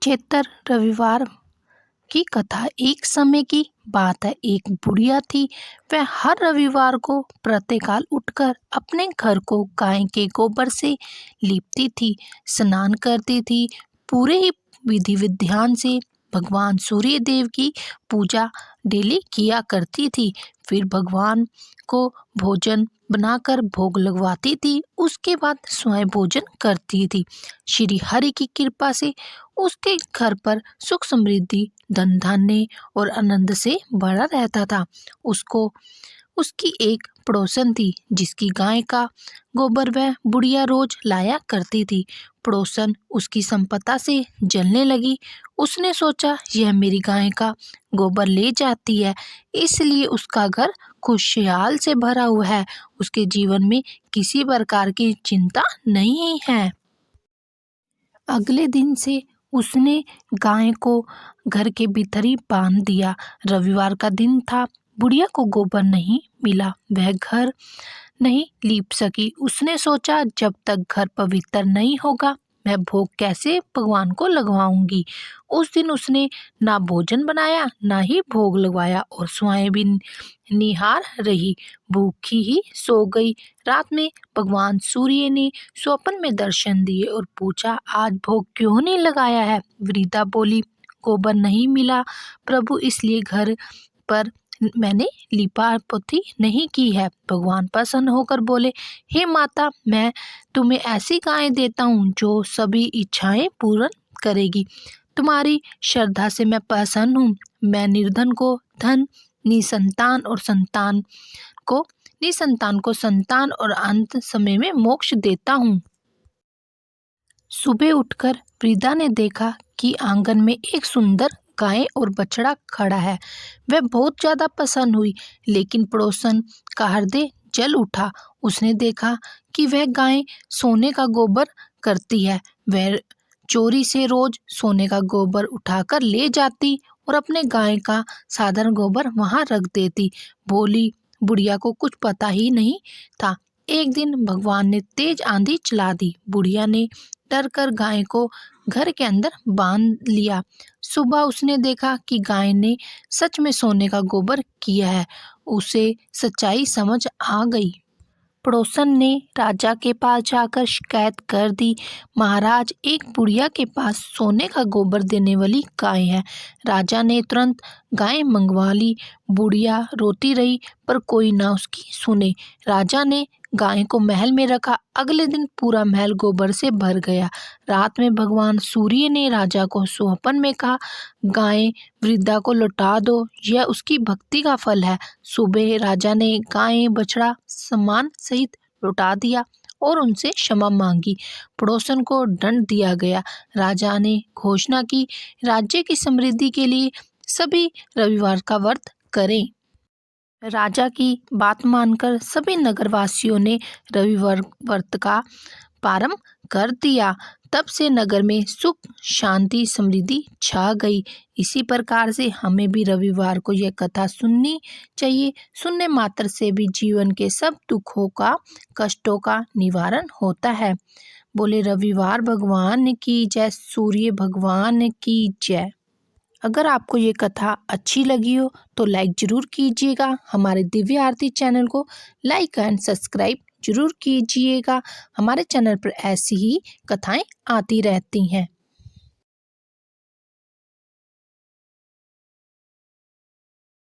चेतर रविवार की कथा। एक समय की बात है, एक बुढ़िया थी। वह हर रविवार को प्रातःकाल उठकर अपने घर को गाय के गोबर से लीपती थी, स्नान करती थी, पूरे ही विधि विधान से भगवान सूर्य देव की पूजा डेली किया करती थी। फिर भगवान को भोजन बनाकर भोग लगवाती थी, उसके बाद स्वयं भोजन करती थी। श्री हरि की कृपा से उसके घर पर सुख समृद्धि, धन धान्य और आनंद से भरा रहता था। उसकी एक पड़ोसन थी जिसकी गाय का गोबर वह बुढ़िया रोज लाया करती थी। पड़ोसन उसकी संपत्ति से जलने लगी। उसने सोचा, यह मेरी गाय का गोबर ले जाती है, इसलिए उसका घर खुशहाल से भरा हुआ है। उसके जीवन में किसी प्रकार की चिंता नहीं है। अगले दिन से उसने गाय को घर के भीतर ही बांध दिया। रविवार का दिन था, बुढ़िया को गोबर नहीं मिला, वह घर नहीं लीप सकी। उसने सोचा, जब तक घर पवित्र नहीं होगा मैं भोग कैसे भगवान को लगवाऊंगी। उस दिन उसने ना भोजन बनाया ना ही भोग लगवाया और स्वयं भी निहार रही, भूखी ही सो गई। रात में भगवान सूर्य ने स्वप्न में दर्शन दिए और पूछा, आज भोग क्यों नहीं लगाया है। वृद्धा बोली, गोबर नहीं मिला प्रभु, इसलिए घर पर मैंने लिपा पोती नहीं की है। भगवान प्रसन्न होकर बोले, हे माता, मैं तुम्हें ऐसी गाय देता हूँ जो सभी इच्छाएं पूर्ण करेगी। तुम्हारी श्रद्धा से मैं प्रसन्न हूँ। मैं निर्धन को धन, निसंतान को संतान और अंत समय में मोक्ष देता हूँ। सुबह उठकर वृद्धा ने देखा कि आंगन में एक सुंदर गाय और बछड़ा खड़ा है। वह बहुत ज्यादा प्रसन्न हुई, लेकिन पड़ोसन का हृदय जल उठा। उसने देखा कि वह गाय सोने का गोबर करती है। वह चोरी से रोज सोने का गोबर उठाकर ले जाती और अपने गाय का साधारण गोबर वहां रख देती। भोली बुढ़िया को कुछ पता ही नहीं था। एक दिन भगवान ने तेज आंधी चला दी। बुढ़िया ने डर कर गाय को घर के अंदर बांध लिया। सुबह उसने देखा कि गाय ने सच में सोने का गोबर किया है। उसे सच्चाई समझ आ गई। पड़ोसन ने राजा के पास जाकर शिकायत कर दी, महाराज, एक बुढ़िया के पास सोने का गोबर देने वाली गाय है। राजा ने तुरंत गाय मंगवा ली। बुढ़िया रोती रही पर कोई ना उसकी सुने। राजा ने गाय को महल में रखा। अगले दिन पूरा महल गोबर से भर गया। रात में भगवान सूर्य ने राजा को स्वप्न में कहा, गाय वृद्धा को लौटा दो, यह उसकी भक्ति का फल है। सुबह राजा ने गाय बछड़ा सम्मान सहित लौटा दिया और उनसे क्षमा मांगी। पड़ोसन को दंड दिया गया। राजा ने घोषणा की, राज्य की समृद्धि के लिए सभी रविवार का व्रत करें। राजा की बात मानकर सभी नगरवासियों ने रविवार व्रत का प्रारंभ कर दिया। तब से नगर में सुख, शांति, समृद्धि छा गई। इसी प्रकार से हमें भी रविवार को यह कथा सुननी चाहिए। सुनने मात्र से भी जीवन के सब दुखों का, कष्टों का निवारण होता है। बोले रविवार भगवान की जय, सूर्य भगवान की जय। अगर आपको ये कथा अच्छी लगी हो तो लाइक ज़रूर कीजिएगा। हमारे दिव्य आरती चैनल को लाइक एंड सब्सक्राइब जरूर कीजिएगा। हमारे चैनल पर ऐसी ही कथाएं आती रहती हैं।